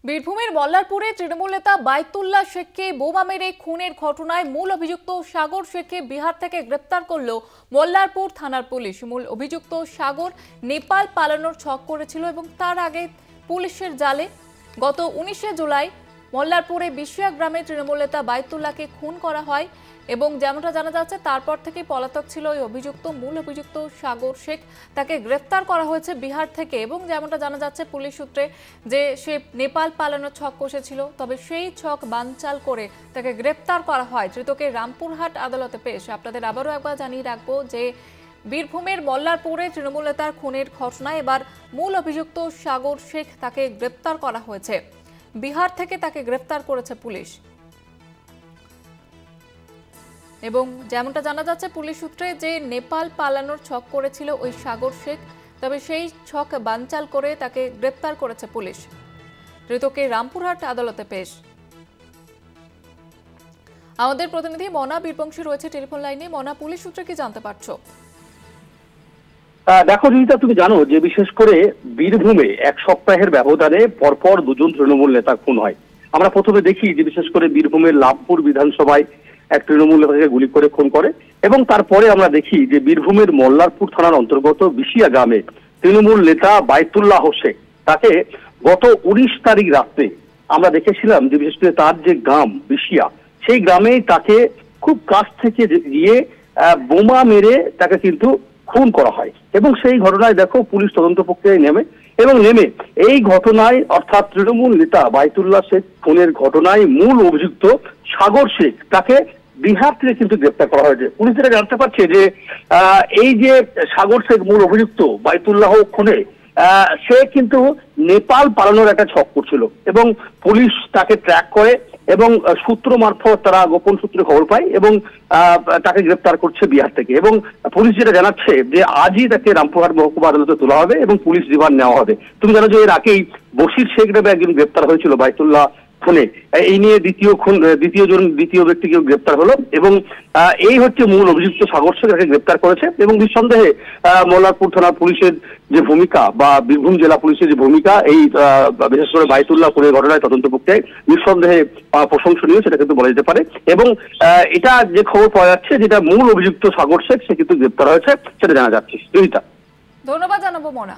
বীরভূমের মল্লারপুরে তৃণমূল নেতা বাইতুল্লাহ শেখকে বোমা মেরে খুনের ঘটনায় মূল অভিযুক্ত সাগর শেখকে বিহার থেকে গ্রেপ্তার করল মল্লারপুর থানার পুলিশ। মূল অভিযুক্ত সাগর নেপাল পালানোর ছক করেছিল এবং তার আগে পুলিশের জালে গত 19শে জুলাই মল্লারপুরে বিশিয়া গ্রামে তৃণমূল নেতা বাইতুল্লাহকে খুন করা হয় এবং যেমনটা জানা যাচ্ছে তারপর থেকে পলাতক ছিল ওই অভিযুক্ত মূল অভিযুক্ত সাগর শেখ। তাকে গ্রেফতার করা হয়েছে বিহার থেকে এবং যেমনটা জানা যাচ্ছে পুলিশ সূত্রে যে সে নেপাল পালানোর ছক কষেছিল, তবে সেই ছক বানচাল করে তাকে গ্রেফতার করা হয়। ধৃতকে রামপুরহাট আদালতে পেশ। আপনাদের আবারও একবার জানিয়ে রাখবো যে বীরভূমের মল্লারপুরে তৃণমূল নেতার খুনের ঘটনায় এবার মূল অভিযুক্ত সাগর শেখ তাকে গ্রেফতার করা হয়েছে। বিহার থেকে তাকে গ্রেফতার করেছে পুলিশ এবং যেমনটা জানা যাচ্ছে পুলিশ সূত্রে যে নেপাল পালানোর ছক করেছিল ওই সাগর শেখ, তবে সেই ছক বানচাল করে তাকে গ্রেফতার করেছে পুলিশ। ধৃতকে রামপুরহাট আদালতে পেশ। আমাদের প্রতিনিধি মনা বীরবংশী রয়েছে টেলিফোন লাইনে। মনা, পুলিশ সূত্রে কি জানতে পারছো? দেখো রিতা, তুমি জানো যে বিশেষ করে বীরভূমে এক সপ্তাহের ব্যবধানে পরপর দুজন তৃণমূল নেতা খুন হয়। আমরা প্রথমে দেখি যে বিশেষ করে বীরভূমের লাভপুর বিধানসভায় এক তৃণমূল নেতাকে গুলি করে খুন করে এবং তারপরে আমরা দেখি যে বীরভূমের মল্লারপুর থানার অন্তর্গত বিশিয়া গ্রামে তৃণমূল নেতা বাইতুল্লাহ শেখ তাকে গত 19 তারিখ রাত্রে আমরা দেখেছিলাম যে বিশেষ করে তার যে গ্রাম বিশিয়া, সেই গ্রামেই তাকে খুব কাছ থেকে গিয়ে বোমা মেরে তাকে কিন্তু খুন করা হয় এবং সেই ঘটনায় দেখো পুলিশ তদন্ত প্রক্রিয়ায় নেমে এই ঘটনায় অর্থাৎ তৃণমূল নেতা বাইতুল্লাহ শেখ খুনের ঘটনায় মূল অভিযুক্ত সাগর শেখ তাকে বিহার থেকে কিন্তু গ্রেপ্তার করা হয়েছে। পুলিশ যেটা জানতে পারছে যে এই যে সাগর শেখ মূল অভিযুক্ত বাইতুল্লাহ খুনে সে কিন্তু নেপাল পালানোর একটা ছক করছিল এবং পুলিশ তাকে ট্র্যাক করে এবং সূত্র মারফত তারা গোপন সূত্রে খবর পায় এবং তাকে গ্রেপ্তার করছে বিহার থেকে। এবং পুলিশ যেটা জানাচ্ছে যে আজই তাকে রামপুরহাট মহকুমা আদালতে তোলা হবে এবং পুলিশ রিমান্ড নেওয়া হবে। তুমি জানো যে এর আগেই বশির শেখ নামে একজন গ্রেপ্তার হয়েছিল বাইতুল্লাহ খুনে। এই নিয়ে দ্বিতীয় ব্যক্তিকে গ্রেপ্তার হলো এবং এই হচ্ছে মূল অভিযুক্ত সাগর শেখ, তাকে গ্রেপ্তার করেছে এবং নিঃসন্দেহে মল্লারপুর থানা পুলিশের যে ভূমিকা বা বীরভূম জেলা পুলিশের যে ভূমিকা এই বিশেষ করে বাইতুল্লাহ খুনের ঘটনায় তদন্ত প্রক্রিয়ায় নিঃসন্দেহে প্রশংসনীয়, সেটা কিন্তু বলা যেতে পারে। এবং এটা যে খবর পাওয়া যাচ্ছে যেটা মূল অভিযুক্ত সাগর শেখ সে কিন্তু গ্রেপ্তার হয়েছে সেটা জানা যাচ্ছে। ধন্যবাদ জানাবো মনা।